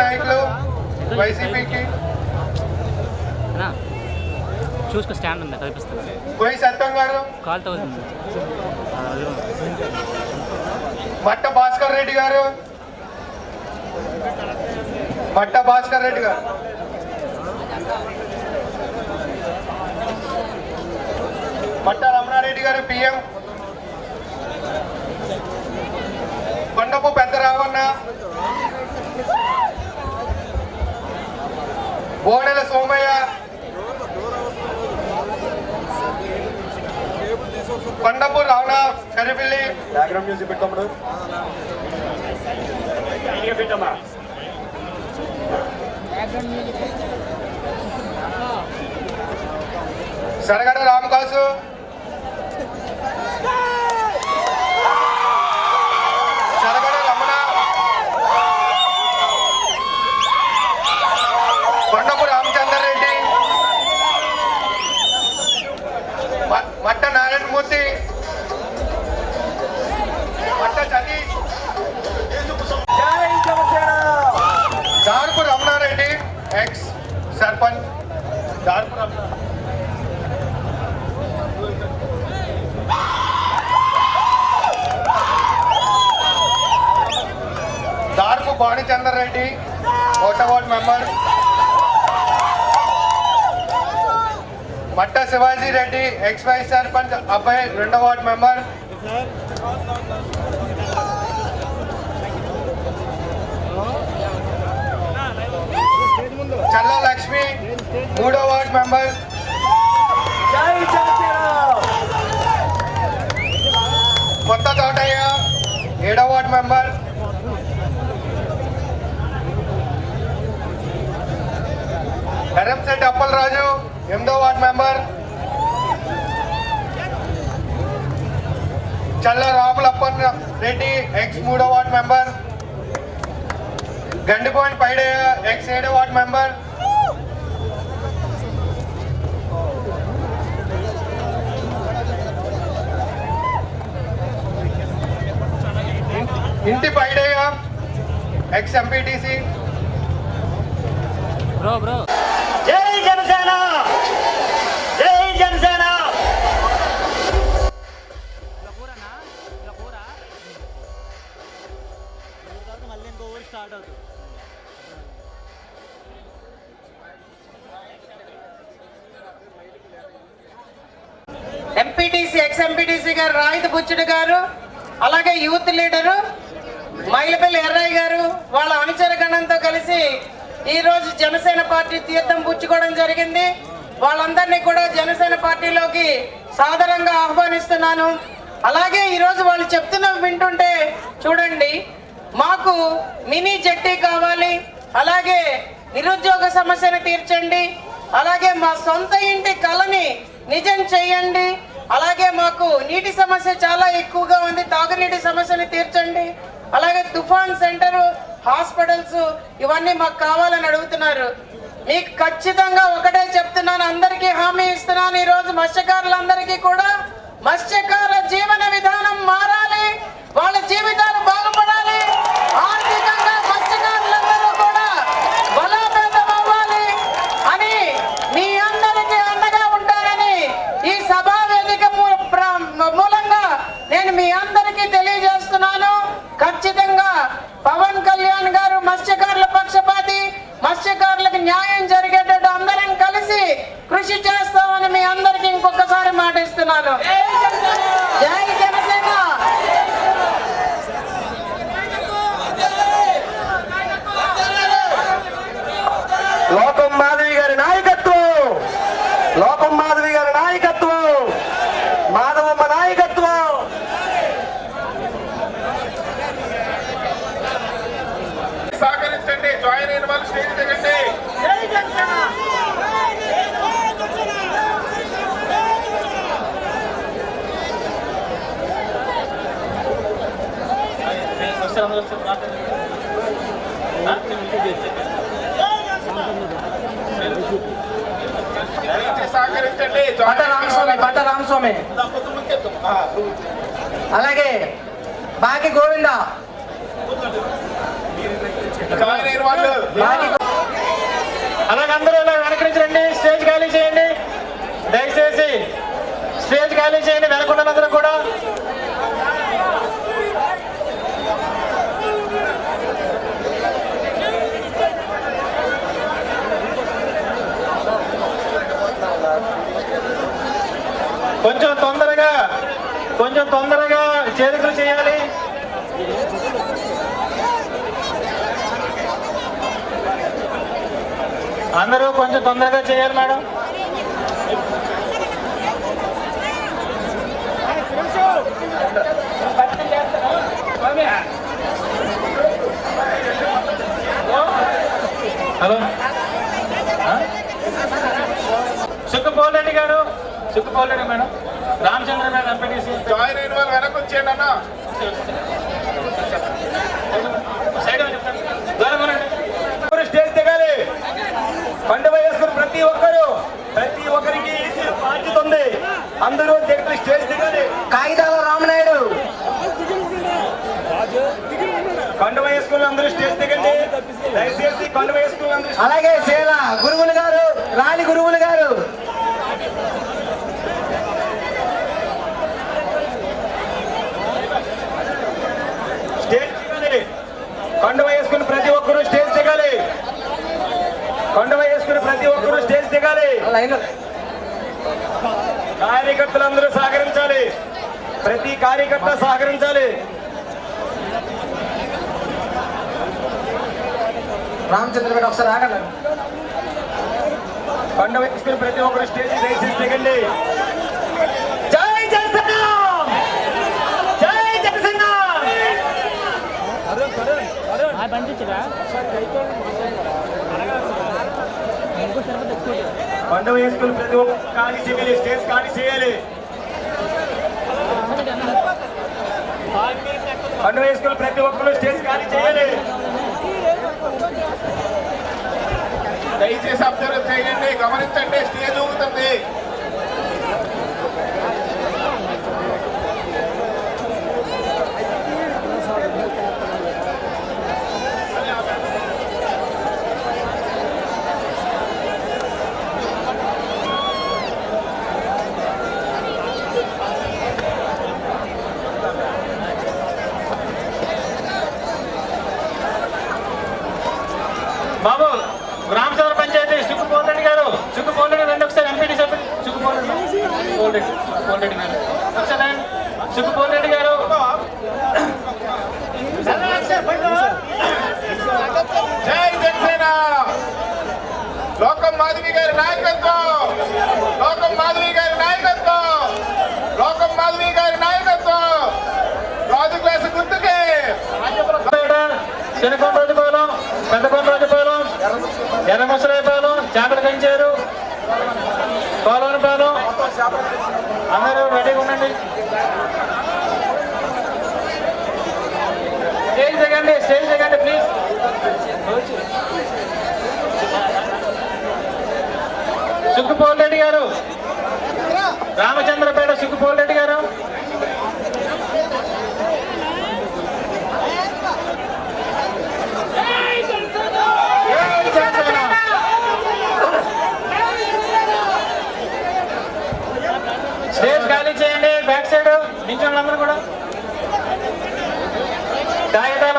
నాయకులు వైసీపీకి చూసుకో స్టాండ్ ఉంది కల్పిస్తాను. కోయి సత్యం గారు, కాల్ తగ్గుతుంది. మట్ట భాస్కర్ రెడ్డి గారు, మట్ట భాస్కర్ రెడ్డి గారు, మట్ట రమణారెడ్డి గారు PM, Kondapu Pedda Ravanna, Bonela Somaiah, Kondapu Ravana Karipilli. Background music పెట్టుకోమడు. సరగడ రామకాసు, సరగడ రమణ, కొండపు రామచందర్ రెడ్డి, మట్ట నారాయణమూర్తి, మట్ట సతీష్, దార్పు రమణారెడ్డి ఎక్స్ సర్పంచ్, దార్పు రమణ, దార్పు భానుచందర్ రెడ్డి ఓటా ward member, Matta Shivaji Reddy ex vice sarpanch అబ్బాయి 2వ వార్డ్ మెంబర్, చల్ల లక్ష్మి 3వ వార్డ్ మెంబర్, కొత్త తోటయ్య 7వ వార్డ్ మెంబర్, కరంశెట్టి అప్పలరాజు 8వ వార్డ్ మెంబర్, చల్ల రాములప్పన్ రెడ్డి ఎక్స్ 3వ వార్డ్ మెంబర్, గండిపోయిన పైడయ్య ఎక్స్ 7వ వార్డ్ మెంబర్, ఇంటి Paidayya X MPTC. Bro bro జై జనసేన, జై జనసేన. మళ్ళీ ఇంకో ఊరు స్టార్ట్ అవుతుంది. ఎంపీటీసీ ఎక్స్ ఎంపీటీసీ గారు రాయితీ బుచ్చుడు గారు, అలాగే యూత్ లీడరు మైలపల్లి ఎర్రయ్య గారు వాళ్ళ అనుచర గణంతో కలిసి ఈ రోజు జనసేన పార్టీ తీర్థం పుచ్చుకోవడం జరిగింది. వాళ్ళందరినీ కూడా జనసేన పార్టీలోకి సాదరంగా ఆహ్వానిస్తున్నాను. అలాగే ఈరోజు వాళ్ళు చెప్తున్నవి వింటుంటే చూడండి, మాకు మినీ జెట్టి కావాలి, అలాగే నిరుద్యోగ సమస్యను తీర్చండి, అలాగే మా సొంత ఇంటి కళని నిజం చేయండి, అలాగే మాకు నీటి సమస్య చాలా ఎక్కువగా ఉంది, తాగునీటి సమస్యని తీర్చండి, అలాగే తుఫాన్ సెంటరు, హాస్పిటల్స్ ఇవన్నీ మాకు కావాలని అడుగుతున్నారు. మీకు ఖచ్చితంగా ఒకటే చెప్తున్నాను, అందరికీ హామీ ఇస్తున్నాను, ఈరోజు మత్స్యకారులందరికీ కూడా మత్స్యకార జీవన విధానం మారాలి, వాళ్ళ జీవితాలు బాగుపడాలి, ఆర్థికంగా మత్స్యకారులందరూ కూడా బలోపేతం అవ్వాలి అని మీ అందరికీ అండగా ఉంటానని ఈ సభా వేదిక మూలంగా నేను మీ అందరికీ తెలియజేస్తున్నాను. ఖచ్చితంగా పవన్ కళ్యాణ్ గారు మత్స్యకారుల పక్షపాతి, మత్స్యకారులకు న్యాయం జరిగేటట్టు అందరం కలిసి కృషి చేస్తామని మీ అందరికీ ఇంకొకసారి మాట ఇస్తున్నాను. జై జనసేన. లోకం మాధవి గారి నాయకత్వం, లోకం మాధవి గారి నాయకత్వం, మాధవమ్మ నాయకత్వం. సహకరించండి, జాయిన్ అయిన వాళ్ళు స్టేజ్ దిగండి. సహకరించండి. బట్ట రామస్వామి, అలాగే బాకి గోవింద, జాయిన్ అయిన వాళ్ళు అలాగే అందరూ ఇలా వెనకరించండి. స్టేజ్ ఖాళీ చేయండి దయచేసి. స్టేజ్ ఖాళీ చేయండి వెనకున్నందరూ కూడా. కొంచెం తొందరగా చేరికలు చేయాలి. అందరూ కొంచెం తొందరగా చేయాలి మేడం. హలో సుఖపోల్ రెడ్డి గారు, Sukhpal Reddy madam, Ramachandra madam MPTC. Join అయిన వాళ్ళు వెనక్కి వచ్చేయండి అన్న. సైడ్ చెప్తాను. స్టేజ్ దిగాలి. పండుగ వేసుకుని ప్రతి ఒక్కరికి బాధ్యత ఉంది. అందరూ దిగలి, స్టేజ్ దిగాలి. కాగితాల రామనాయుడు కండువ వేసుకుని అందరూ స్టేజ్ దిగండి దయచేసి. కండువ వేసుకుని అందరూ. అలాగే శీల గురువులు గారు, రాణి గురువులు గారు స్టేజ్ దిగాలి. కండువ వేసుకుని ప్రతి ఒక్కరూ స్టేజ్ దిగాలి. కండువ వేసుకుని ప్రతి ఒక్కరూ స్టేజ్ దిగాలి. కార్యకర్తలందరూ సహకరించాలి. ప్రతి కార్యకర్త సహకరించాలి. రామచంద్ర గారు ఒకసారి ఆగండి. కండువ వేసుకుని ప్రతి ఒక్కరు స్టేజ్ దయచేసి దిగండి. జై జనసేన, జై జనసేన. కండువ వేసుకుని ప్రతి ఒక్కరు ఖాళీ చేయాలి. స్టేజ్ ఖాళీ చేయాలి. కండువ వేసుకుని ప్రతి ఒక్కరు స్టేజ్ ఖాళీ చేయాలి. దయచేసి అబ్జర్వ్ చేయండి, గమనించండి. స్టేజ్ ఊగుతుంది. బాబు రామచంద్ర పంచాయతీ సుఖపోల్ రెడ్డి గారు, సుఖపోల్ రెడ్డి రెండు ఒకసారి ఎంపీటీ చెప్పండి. సుఖపోల్ రెడ్డి గారు ఒకసారి. సుఖపోల్ రెడ్డి గారు, జై జనసేన. లోకం మాధవి గారి నాయకత్వం, లోకం మాధవి గారి నాయకత్వం, లోకం మాధవి గారి నాయకత్వం. రాజు క్లాస్ గుర్తుకే. చిన్నకొండరాజుపాలెం, పెద్దకొండరాజుపాలెం, ఎర్రముసరాయిపాలెం, చేపల కంచారు, పోలవరపాలెం. అందరూ రెడీగా ఉండండి. స్టేజ్ దిగండి ప్లీజ్. సుఖపోల్ రెడ్డి గారు, రామచంద్రపేట సుఖపోల్ రెడ్డి గారు. స్టేజ్ ఖాళీ చేయండి. బ్యాక్ సైడ్ నిల్చోండి అందరూ కూడా. కాగితాల